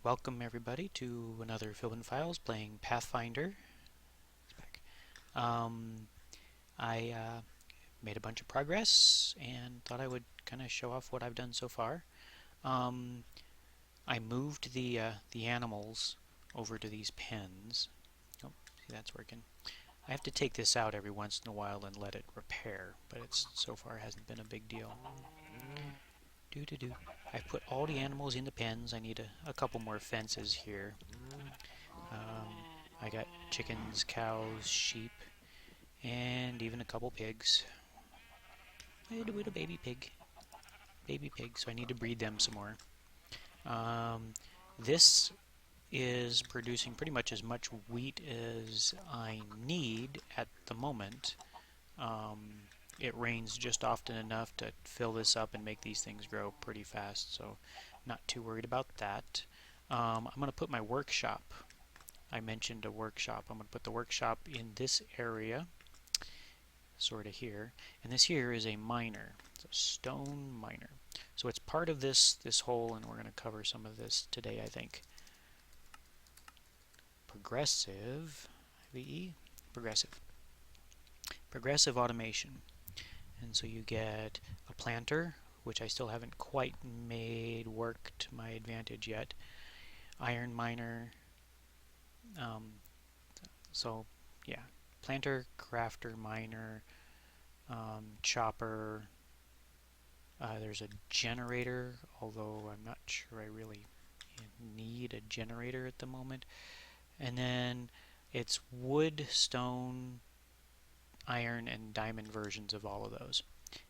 Welcome everybody to another Philbin Files playing Pathfinder. Um, I made a bunch of progress and thought I would kind of show off what I've done so far. Um, I moved the animals over to these pens. Oh, see, that's working. I have to take this out every once in a while and let it repair, but it's so far hasn't been a big deal. I put all the animals in the pens. I need a couple more fences here. I got chickens, cows, sheep, and even a couple pigs. Little baby pig. Baby pig, so I need to breed them some more. This is producing pretty much as much wheat as I need at the moment. It rains just often enough to fill this up and make these things grow pretty fast, so not too worried about that. I'm going to put my workshop. I mentioned a workshop. I'm going to put the workshop in this area, sort of here, and this here is a miner. It's a stone miner. So it's part of this hole, and we're going to cover some of this today, I think. Progressive, VE, progressive. Progressive automation. And so you get a planter, which I still haven't quite made work to my advantage yet. Iron miner. So yeah, planter, crafter, miner, chopper. There's a generator, although I'm not sure I really need a generator at the moment. And then it's wood, stone, iron, and diamond versions of all of those.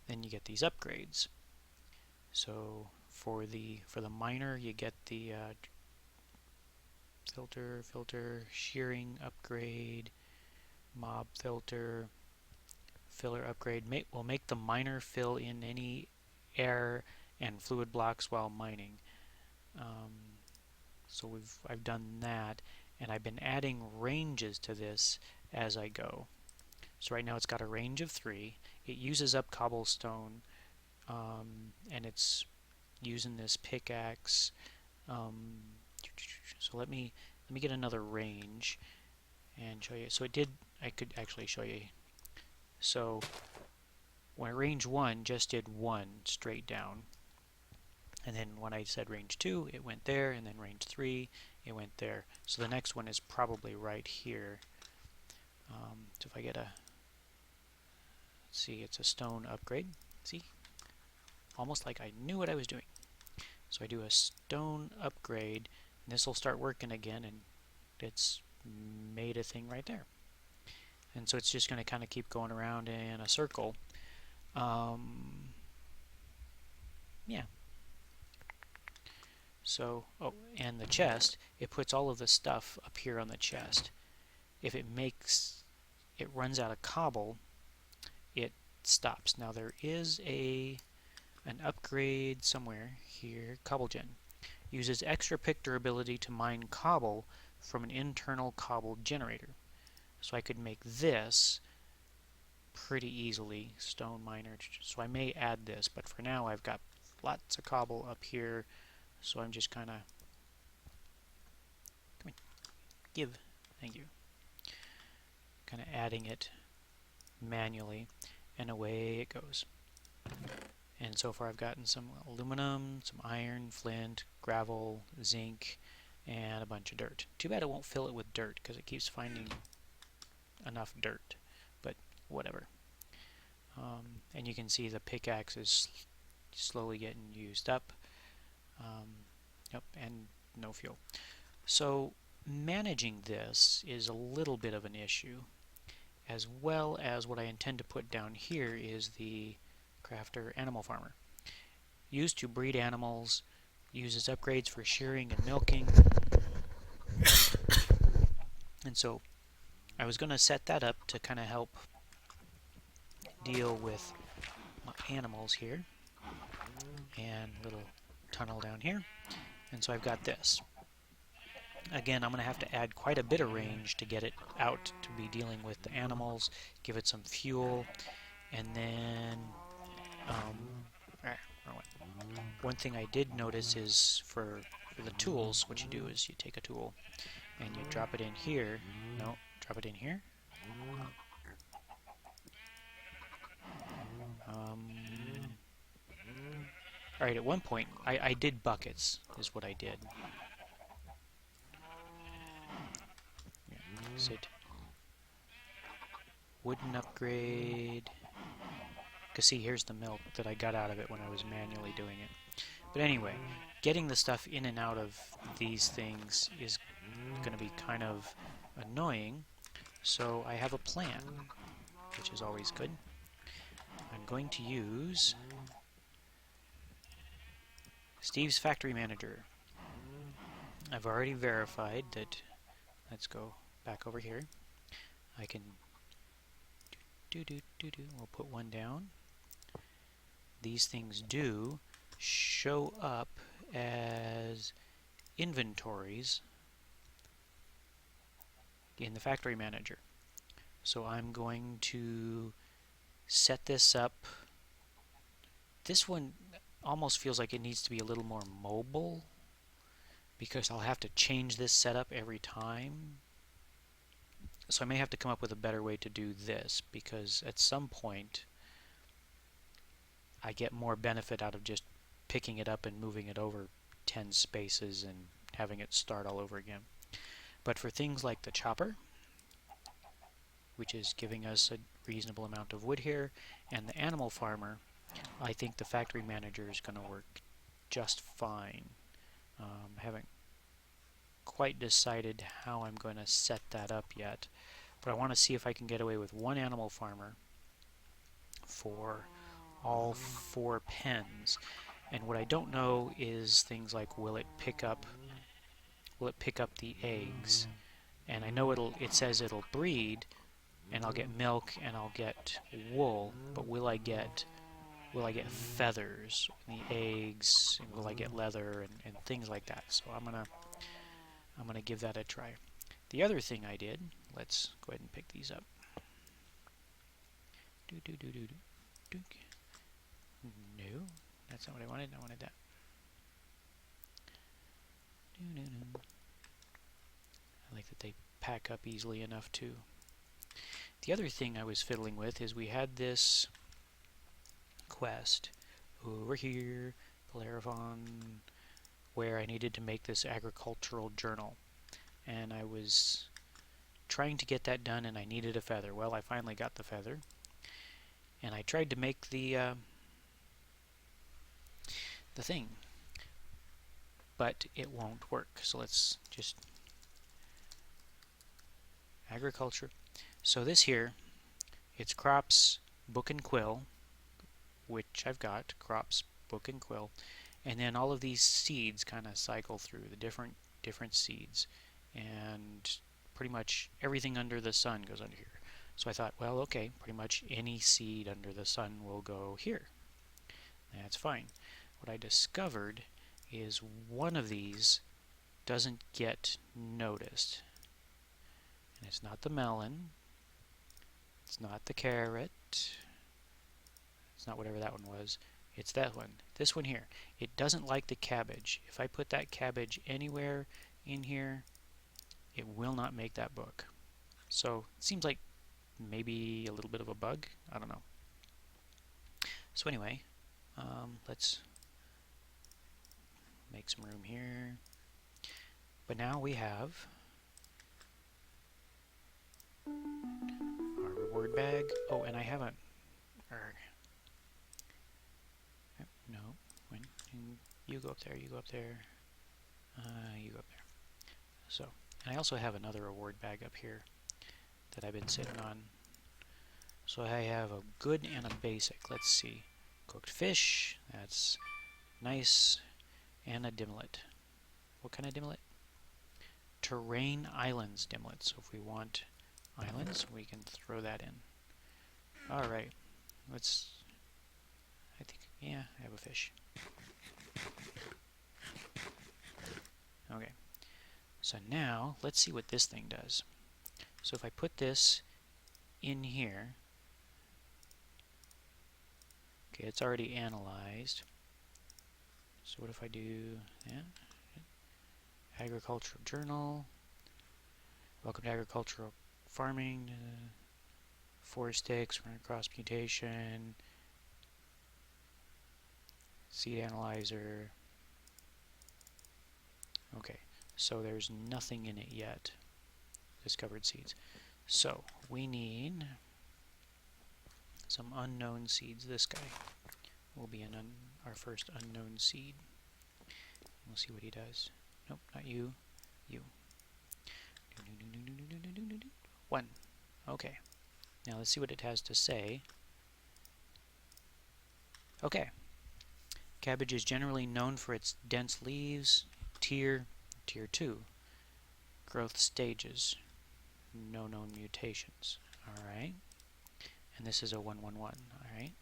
Then you get these upgrades. So for the miner, you get the filter, shearing upgrade, mob filter, filler upgrade. Will make the miner fill in any air and fluid blocks while mining. So I've done that, and I've been adding ranges to this as I go. So right now it's got a range of 3. It uses up cobblestone, and it's using this pickaxe. So let me get another range and show you. So I could actually show you. So when range 1 just did 1 straight down, and then when I said range 2 it went there, and then range 3 it went there. So the next one is probably right here. So if I get let's see, it's a stone upgrade. See, almost like I knew what I was doing. So I do a stone upgrade, and this will start working again, and it's made a thing right there. And so it's just going to kind of keep going around in a circle. Yeah. So, oh, and the chest, it puts all of the stuff up here on the chest. If it runs out of cobble, it stops. Now there is an upgrade somewhere here, CobbleGen. Uses extra pick durability to mine cobble from an internal cobble generator. So I could make this pretty easily, stone miner. So I may add this, but for now I've got lots of cobble up here, so I'm just kind of thank you, kind of adding it manually, and away it goes. And so far I've gotten some aluminum, some iron, flint, gravel, zinc, and a bunch of dirt. Too bad it won't fill it with dirt, because it keeps finding enough dirt, but whatever. And you can see the pickaxe is slowly getting used up. Yep, and no fuel. So managing this is a little bit of an issue, as well as what I intend to put down here is the crafter animal farmer. Used to breed animals, uses upgrades for shearing and milking. And so I was going to set that up to kind of help deal with my animals here, and little tunnel down here. And so I've got this. Again, I'm going to have to add quite a bit of range to get it out to be dealing with the animals, give it some fuel, and then one thing I did notice is for for the tools, what you do is you take a tool and you drop it in here. No, drop it in here. Alright, at one point, I did buckets, is what I did. Yeah, sit. Wooden upgrade. Because see, here's the milk that I got out of it when I was manually doing it. But anyway, getting the stuff in and out of these things is going to be kind of annoying. So I have a plan, which is always good. I'm going to use Steve's Factory Manager. I've already verified that. Let's go back over here. I can we'll put one down. These things do show up as inventories in the Factory Manager. So I'm going to set this up. This one almost feels like it needs to be a little more mobile because I'll have to change this setup every time. So I may have to come up with a better way to do this, because at some point I get more benefit out of just picking it up and moving it over 10 spaces and having it start all over again. But for things like the chopper, which is giving us a reasonable amount of wood here, and the animal farmer, I think the Factory Manager is going to work just fine. I haven't quite decided how I'm going to set that up yet, but I want to see if I can get away with one animal farmer for all 4 pens. And what I don't know is things like, will it pick up the eggs? And I know it says it'll breed, and I'll get milk and I'll get wool, but will I get feathers in the eggs, and will I get leather and things like that? So I'm gonna give that a try. The other thing I did, let's go ahead and pick these up. No, that's not what I wanted. I wanted that. I like that they pack up easily enough too. The other thing I was fiddling with is we had this quest over here, Bellerophon, where I needed to make this agricultural journal. And I was trying to get that done, and I needed a feather. Well, I finally got the feather. And I tried to make the thing, but it won't work. So let's just agriculture. So this here, it's crops, book and quill, which I've got, crops, book and quill, and then all of these seeds kind of cycle through the different seeds, and pretty much everything under the sun goes under here. So I thought, well, okay, pretty much any seed under the sun will go here. That's fine. What I discovered is one of these doesn't get noticed. And it's not the melon. It's not the carrot. It's not whatever that one was. It's that one. This one here. It doesn't like the cabbage. If I put that cabbage anywhere in here, it will not make that book. So it seems like maybe a little bit of a bug. I don't know. So anyway, let's make some room here. But now we have our reward bag. Oh, and I haven't. No, when you go up there, you go up there, you go up there. So, and I also have another reward bag up here that I've been sitting on. So I have a good and a basic. Let's see. Cooked fish, that's nice, and a dimlet. What kind of dimlet? Terrain Islands dimlet. So if we want islands, we can throw that in. Alright, let's, I think, yeah, I have a fish. Okay, so now let's see what this thing does. So if I put this in here, okay, it's already analyzed. So what if I do that? Agricultural Journal. Welcome to Agricultural Farming. Forest sticks, we're going to cross mutation. Seed analyzer. Okay, so there's nothing in it yet. Discovered seeds. So we need some unknown seeds. This guy will be our first unknown seed. We'll see what he does. Nope, not you. You. 1. Okay. Now let's see what it has to say. Okay. Cabbage is generally known for its dense leaves. Tier 2. Growth stages. No known mutations. Alright. And this is a 111. Alright.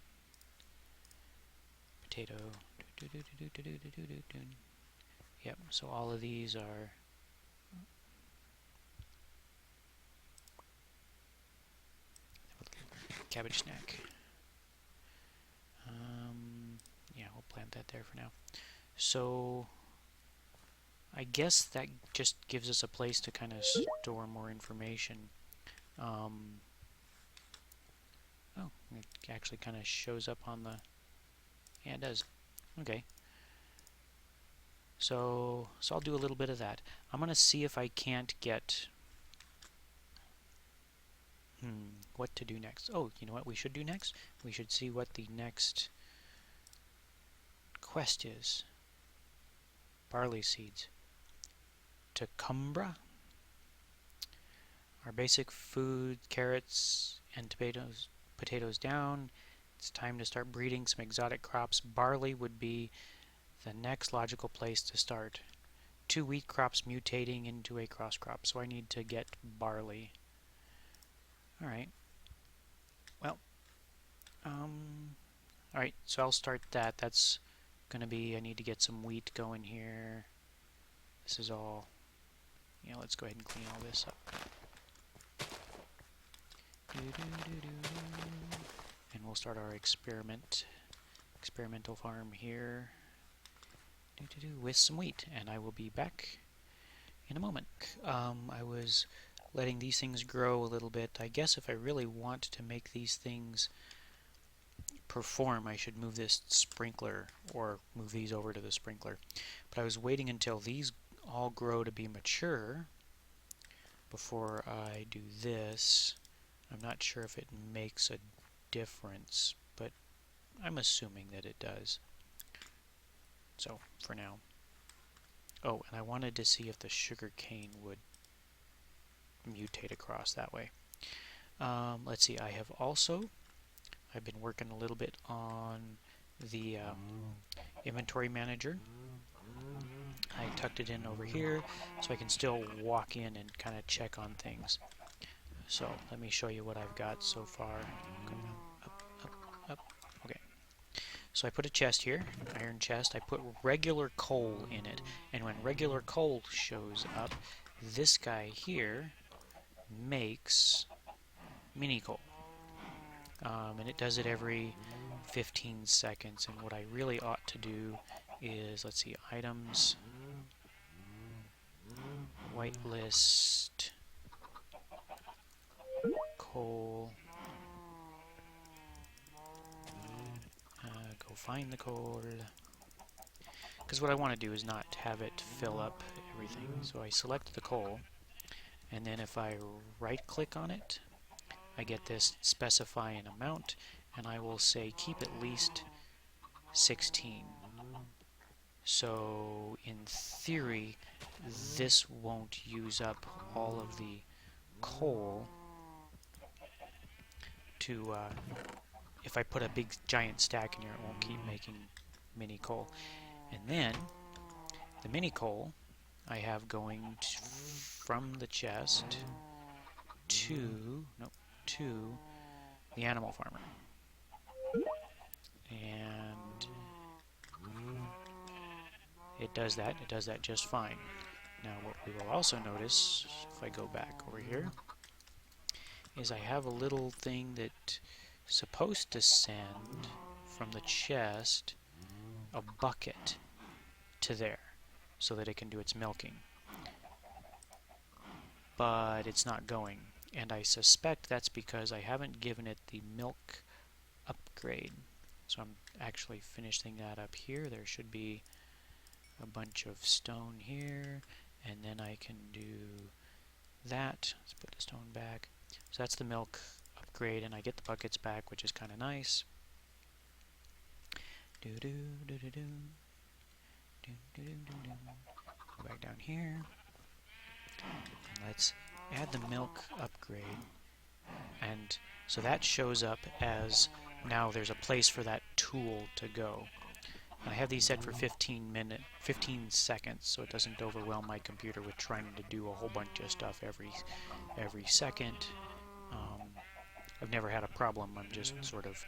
Potato. Yep, so all of these are cabbage snack. Yeah, we'll plant that there for now. So I guess that just gives us a place to kind of store more information. Oh, it actually kind of shows up on the... Yeah, it does. Okay. So I'll do a little bit of that. I'm going to see if I can't get... what to do next. Oh, you know what we should do next? We should see what the next quest is. Barley seeds. Tecumseh. Our basic food, carrots and potatoes down. It's time to start breeding some exotic crops. Barley would be the next logical place to start. 2 wheat crops mutating into a cross crop, so I need to get barley. Alright. Well, alright, so I'll start that. That's gonna be, I need to get some wheat going here. This is all, let's go ahead and clean all this up. And we'll start our experimental farm here. With some wheat, and I will be back in a moment. I was letting these things grow a little bit. I guess if I really want to make these things perform, I should move this sprinkler or move these over to the sprinkler. But I was waiting until these all grow to be mature before I do this. I'm not sure if it makes a difference, but I'm assuming that it does. So, for now. Oh, and I wanted to see if the sugar cane would mutate across that way. Let's see, I've been working a little bit on the inventory manager. I tucked it in over here so I can still walk in and kind of check on things. So let me show you what I've got so far. Up. Okay. So I put a chest here, iron chest. I put regular coal in it, and when regular coal shows up, this guy here makes mini coal. And it does it every 15 seconds. And what I really ought to do is, let's see, items, whitelist, coal, go find the coal, because what I want to do is not have it fill up everything. So I select the coal, and then if I right click on it, I get this specify an amount, and I will say keep at least 16. So in theory, this won't use up all of the coal to, if I put a big giant stack in here, it won't keep making mini coal. And then, the mini coal I have going from the chest to the animal farmer. And it does that just fine. Now what we will also notice, if I go back over here, is I have a little thing that's supposed to send from the chest a bucket to there so that it can do its milking. but it's not going. And I suspect that's because I haven't given it the milk upgrade. So I'm actually finishing that up here. There should be a bunch of stone here, and then I can do that. Let's put the stone back. So that's the milk upgrade, and I get the buckets back, which is kind of nice. Go back down here. And let's add the milk upgrade. And so that shows up as now there's a place for that tool to go. And I have these set for 15 seconds, so it doesn't overwhelm my computer with trying to do a whole bunch of stuff every second. I've never had a problem. I'm just sort of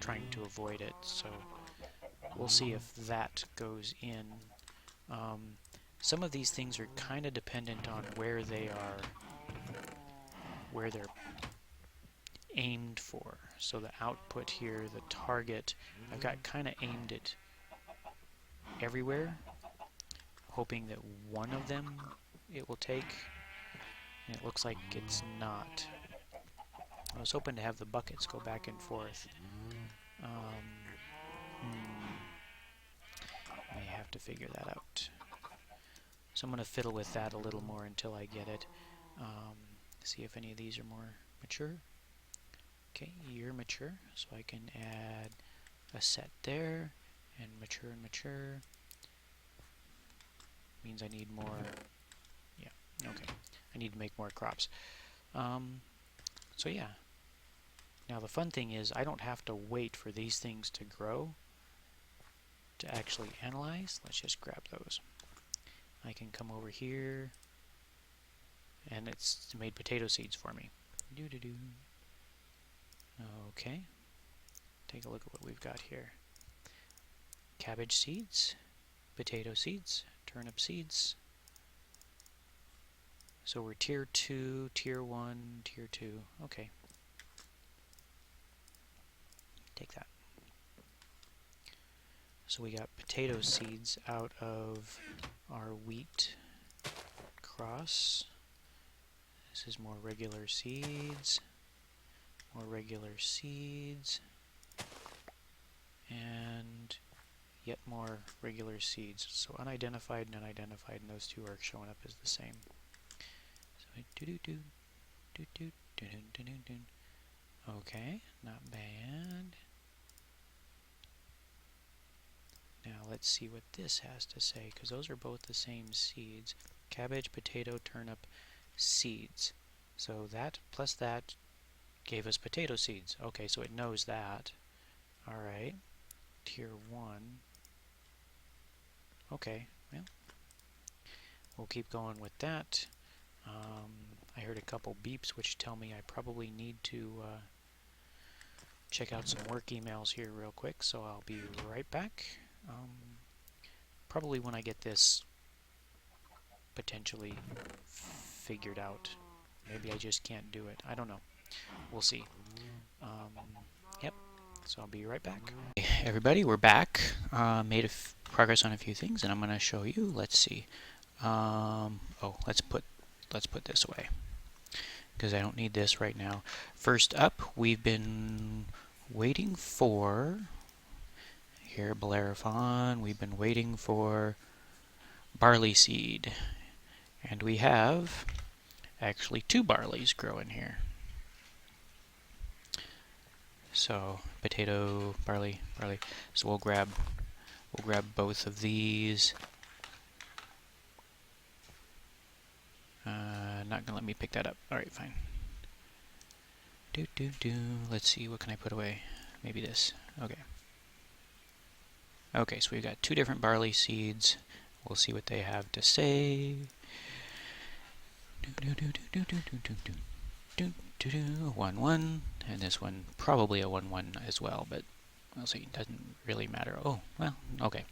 trying to avoid it. So we'll see if that goes in. Some of these things are kind of dependent on where they're aimed for. So the output here, the target, I've got kind of aimed it everywhere, hoping that one of them it will take, and it looks like it's not. I was hoping to have the buckets go back and forth. I have to figure that out. So I'm going to fiddle with that a little more until I get it. See if any of these are more mature. Okay, you're mature, so I can add a set there, and mature. Means I need more. Yeah, okay. I need to make more crops. So yeah. Now the fun thing is I don't have to wait for these things to grow to actually analyze. Let's just grab those. I can come over here, and it's made potato seeds for me. Okay. Take a look at what we've got here. Cabbage seeds, potato seeds, turnip seeds. So we're tier 2, tier 1, tier 2. Okay. Take that. So we got potato seeds out of our wheat cross. This is more regular seeds. More regular seeds. And yet more regular seeds. So unidentified and unidentified, and those two are showing up as the same. So okay, not bad. Now let's see what this has to say, because those are both the same seeds. Cabbage, potato, turnip, seeds. So that plus that gave us potato seeds. Okay, so it knows that. Alright. Tier 1. Okay, well, we'll keep going with that. I heard a couple beeps which tell me I probably need to check out some work emails here real quick, so I'll be right back. Probably when I get this potentially figured out. Maybe I just can't do it. I don't know. We'll see. Yep. So I'll be right back. Hey, everybody, we're back. Made progress on a few things, and I'm going to show you. Let's see. Oh, let's put this away because I don't need this right now. First up, we've been waiting for here Bellerophon. We've been waiting for barley seed, and we have actually 2 barleys growing here. So potato, barley. So we'll grab both of these. Not gonna let me pick that up. All right, fine. Let's see, what can I put away? Maybe this. Okay. Okay, so we've got 2 different barley seeds. We'll see what they have to say. 1-1, and this one probably a 1-1 as well, but we'll see. It doesn't really matter. Oh, well, okay.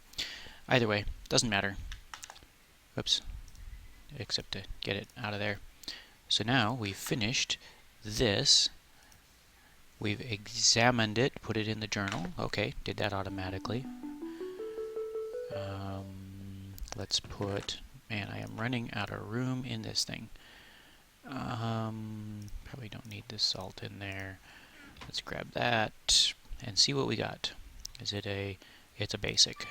Either way, doesn't matter. Oops. Except to get it out of there. So now we've finished this. We've examined it, put it in the journal. Okay, did that automatically. Let's put... Man, I am running out of room in this thing. Probably don't need this salt in there. Let's grab that and see what we got. Is it a... It's a basic.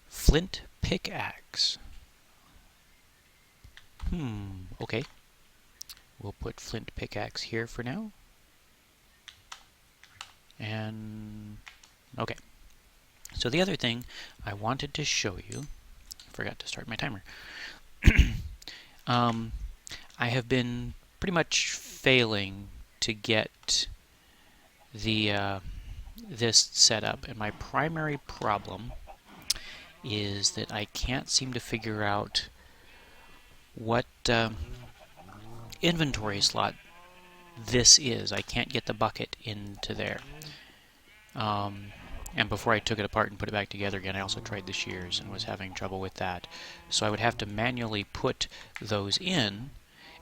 Flint pickaxe. Okay. We'll put flint pickaxe here for now. And... okay. So the other thing I wanted to show you... I forgot to start my timer. I have been pretty much failing to get the this set up, and my primary problem is that I can't seem to figure out what inventory slot this is. I can't get the bucket into there. And before I took it apart and put it back together again, I also tried the shears and was having trouble with that. So I would have to manually put those in,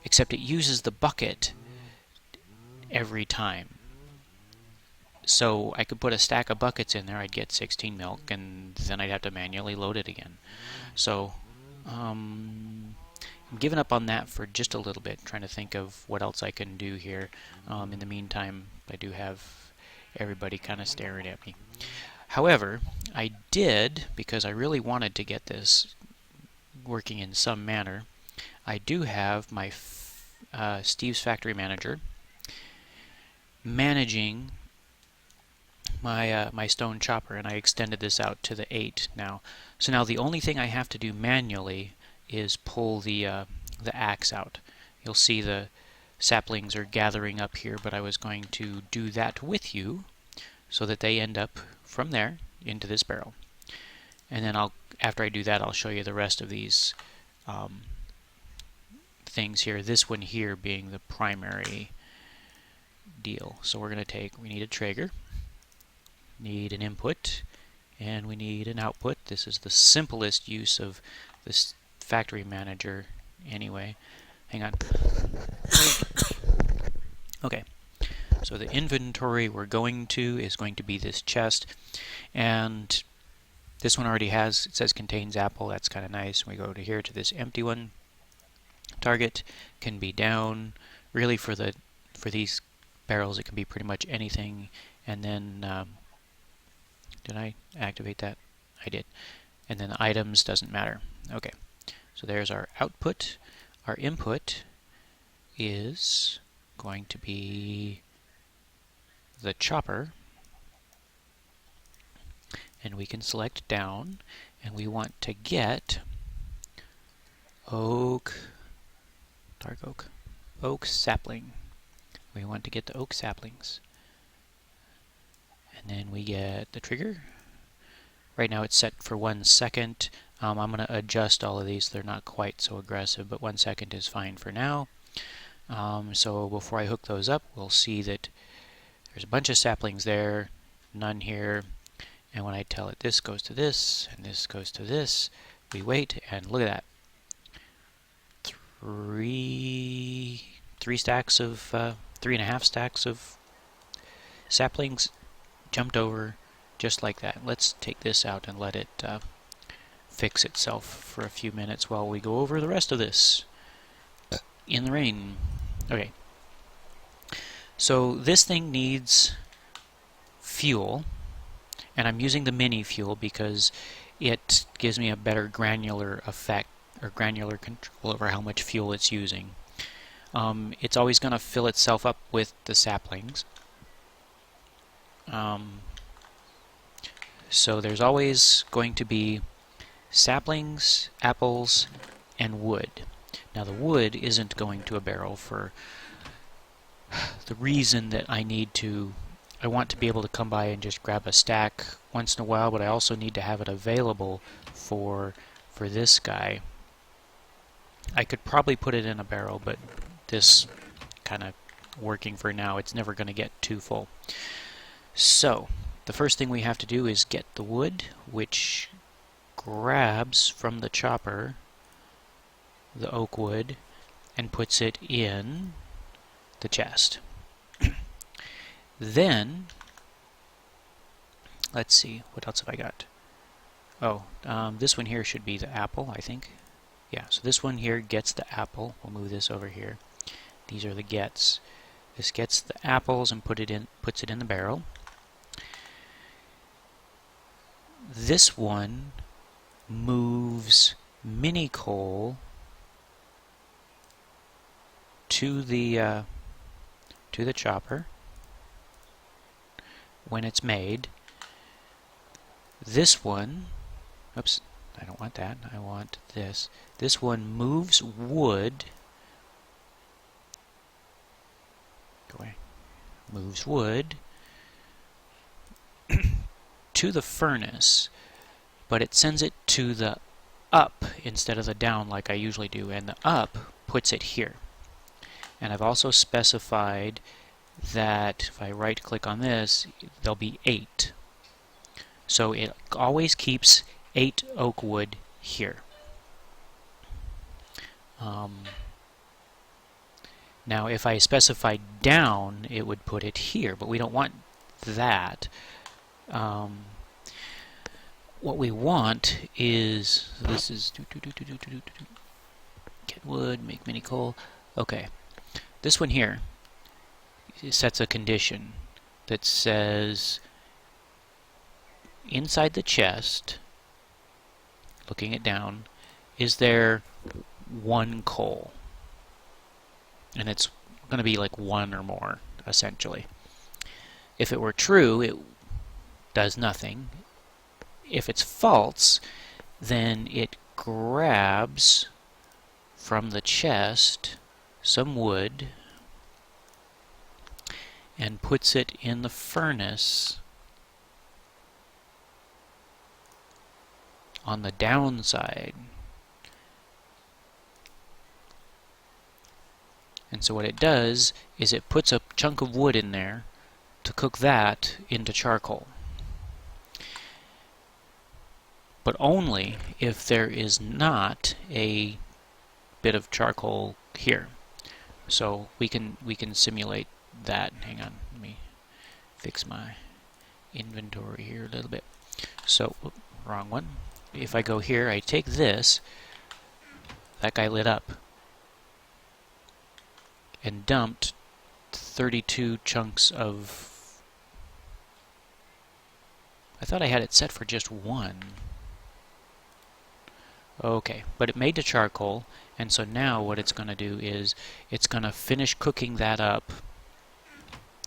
except it uses the bucket every time. So I could put a stack of buckets in there, I'd get 16 milk, and then I'd have to manually load it again. So I'm giving up on that for just a little bit, trying to think of what else I can do here. In the meantime, I do have everybody kind of staring at me. However, I did, because I really wanted to get this working in some manner, I do have my Steve's Factory Manager managing my stone chopper, and I extended this out to the 8 now. So now the only thing I have to do manually is pull the axe out. You'll see the saplings are gathering up here, but I was going to do that with you so that they end up from there into this barrel. And then after I do that, I'll show you the rest of these things here. This one here being the primary deal. So we're going to we need a Traeger, need an input, and we need an output. This is the simplest use of this factory manager anyway. Hang on. Okay. So the inventory we're going to is going to be this chest, and this one already has, it says contains apple. That's kind of nice. We go to here to this empty one. Target can be down. Really for these barrels it can be pretty much anything. And then did I activate that? I did. And then the items doesn't matter. Okay. So there's our output. Our input is going to be the chopper, and we can select down, and we want to get oak, dark oak, oak sapling. We want to get the oak saplings, and then we get the trigger. Right now it's set for 1 second. I'm going to adjust all of these. They're not quite so aggressive, but 1 second is fine for now. So before I hook those up, we'll see that there's a bunch of saplings there, none here, and when I tell it this goes to this, and this goes to this, we wait, and look at that. Three and a half stacks of saplings jumped over just like that. Let's take this out and let it fix itself for a few minutes while we go over the rest of this in the rain. Okay. So this thing needs fuel, and I'm using the mini fuel because it gives me a better granular effect, or granular control over how much fuel it's using. It's always going to fill itself up with the saplings. So there's always going to be saplings, apples, and wood. Now the wood isn't going to a barrel for the reason that I want to be able to come by and just grab a stack once in a while, but I also need to have it available for this guy. I could probably put it in a barrel, but this kind of working for now. It's never going to get too full. So the first thing we have to do is get the wood, which grabs from the chopper the oak wood and puts it in the chest. Then, let's see, what else have I got? Oh, this one here should be the apple, I think. Yeah, so this one here gets the apple. We'll move this over here. These are the gets. This gets the apples and puts it in the barrel. This one moves mini coal to the chopper when it's made. This one, oops, I don't want that. I want this. This one moves wood. Go away. Moves wood to the furnace, but it sends it to the up instead of the down like I usually do, and the up puts it here. And I've also specified that if I right click on this, there'll be 8. So it always keeps 8 oak wood here. Now if I specify down, it would put it here, but we don't want that. What we want is, this is get wood, make mini coal. Okay, this one here sets a condition that says inside the chest, looking it down, is there 1 coal? And it's going to be like 1 or more, essentially. If it were true, it does nothing. If it's false, then it grabs from the chest some wood and puts it in the furnace on the downside. And so what it does is it puts a chunk of wood in there to cook that into charcoal. But only if there is not a bit of charcoal here. So we can simulate that. Hang on, let me fix my inventory here a little bit. So, wrong one. If I go here, I take this, that guy lit up, and dumped 32 chunks of... I thought I had it set for just 1. Okay, but it made the charcoal, and so now what it's going to do is it's going to finish cooking that up,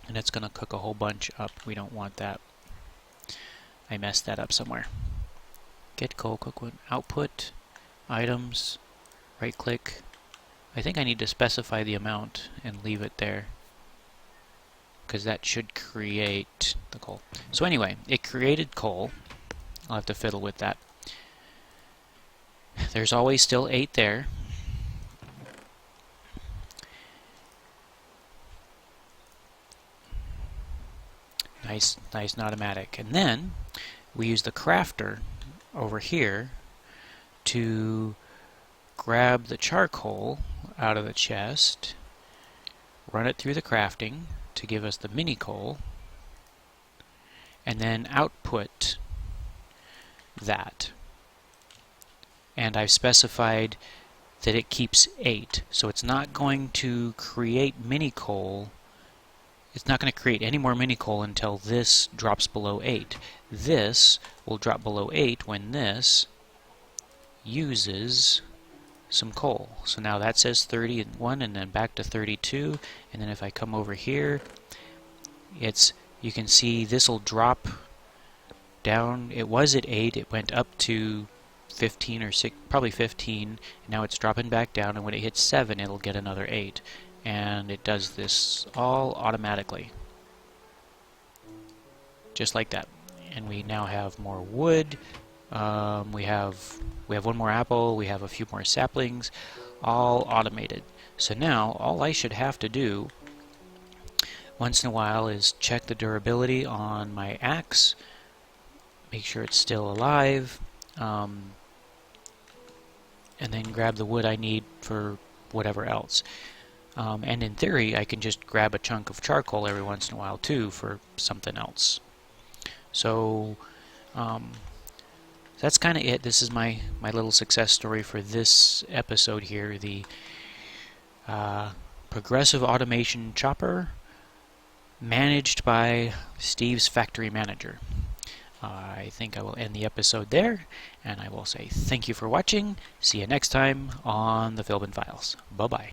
and it's going to cook a whole bunch up. We don't want that. I messed that up somewhere. Get coal, cook wood, output, items, right click. I think I need to specify the amount and leave it there, because that should create the coal. So anyway, it created coal. I'll have to fiddle with that. There's always still 8 there. Nice and automatic. And then we use the crafter over here to grab the charcoal out of the chest, run it through the crafting to give us the mini coal, and then output that. And I've specified that it keeps 8. So it's not going to create mini coal. It's not going to create any more mini coal until this drops below 8. This will drop below 8 when this uses some coal. So now that says 31 and then back to 32. And then if I come over here, you can see this will drop down. It was at 8. It went up to 15 or 6, probably 15, and now it's dropping back down, and when it hits 7 it'll get another 8, and it does this all automatically, just like that. And we now have more wood, we have 1 more apple, we have a few more saplings, all automated. So now all I should have to do once in a while is check the durability on my axe, make sure it's still alive, and then grab the wood I need for whatever else. And in theory, I can just grab a chunk of charcoal every once in a while too for something else. So that's kind of it. This is my little success story for this episode here. The progressive automation chopper managed by Steve's factory manager. I think I will end the episode there, and I will say thank you for watching. See you next time on the Philbin Files. Bye-bye.